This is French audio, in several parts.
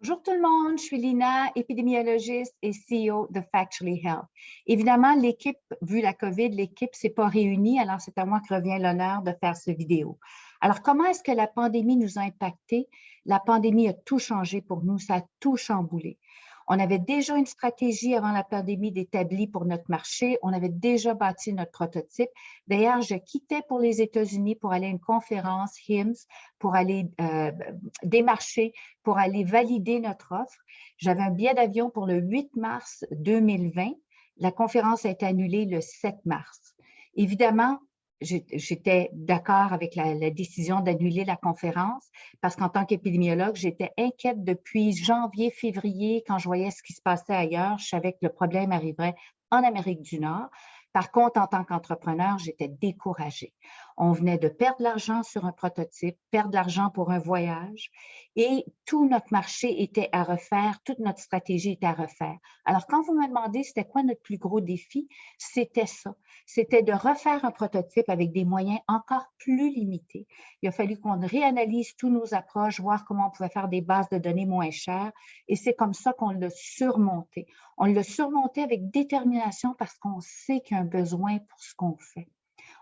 Bonjour tout le monde, je suis Lina, épidémiologiste et CEO de Factually Health. Évidemment, l'équipe, vu la COVID, l'équipe ne s'est pas réunie, alors c'est à moi que revient l'honneur de faire cette vidéo. Alors, comment est-ce que la pandémie nous a impactés? La pandémie a tout changé pour nous, ça a tout chamboulé. On avait déjà une stratégie avant la pandémie d'établie pour notre marché. On avait déjà bâti notre prototype. D'ailleurs, je quittais pour les États-Unis pour aller à une conférence HIMSS, pour aller démarcher, pour aller valider notre offre. J'avais un billet d'avion pour le 8 mars 2020. La conférence a été annulée le 7 mars. Évidemment, j'étais d'accord avec la décision d'annuler la conférence parce qu'en tant qu'épidémiologue, j'étais inquiète depuis janvier, février, quand je voyais ce qui se passait ailleurs. Je savais que le problème arriverait en Amérique du Nord. Par contre, en tant qu'entrepreneur, j'étais découragée. On venait de perdre l'argent sur un prototype, perdre l'argent pour un voyage et tout notre marché était à refaire, toute notre stratégie était à refaire. Alors, quand vous me demandez c'était quoi notre plus gros défi, c'était ça. C'était de refaire un prototype avec des moyens encore plus limités. Il a fallu qu'on réanalyse tous nos approches, voir comment on pouvait faire des bases de données moins chères et c'est comme ça qu'on l'a surmonté. On l'a surmonté avec détermination parce qu'on sait qu'il y a un besoin pour ce qu'on fait.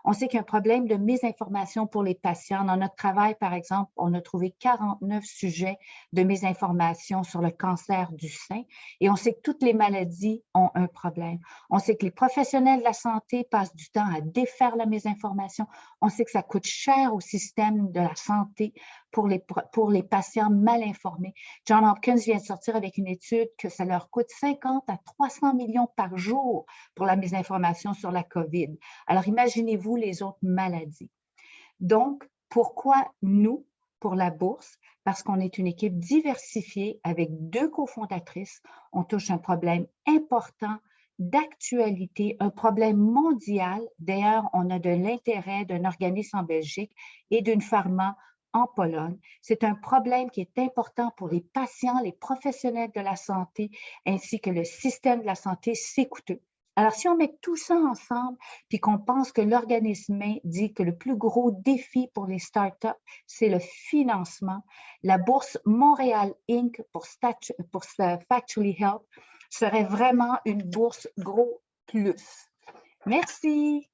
On sait qu'il y a un problème de mésinformation pour les patients. Dans notre travail, par exemple, on a trouvé 49 sujets de mésinformation sur le cancer du sein et on sait que toutes les maladies ont un problème. On sait que les professionnels de la santé passent du temps à défaire la mésinformation. On sait que ça coûte cher au système de la santé pour les patients mal informés. Johns Hopkins vient de sortir avec une étude que ça leur coûte 50 à 300 millions par jour pour la mésinformation sur la COVID. Alors, imaginez-vous les autres maladies. Donc, pourquoi nous, pour la bourse? Parce qu'on est une équipe diversifiée avec 2 cofondatrices. On touche un problème important d'actualité, un problème mondial. D'ailleurs, on a de l'intérêt d'un organisme en Belgique et d'une pharma en Pologne. C'est un problème qui est important pour les patients, les professionnels de la santé, ainsi que le système de la santé, c'est coûteux. Alors, si on met tout ça ensemble, puis qu'on pense que l'organisme dit que le plus gros défi pour les startups, c'est le financement, la bourse Montréal Inc. pour Factually Health serait vraiment une bourse gros plus. Merci.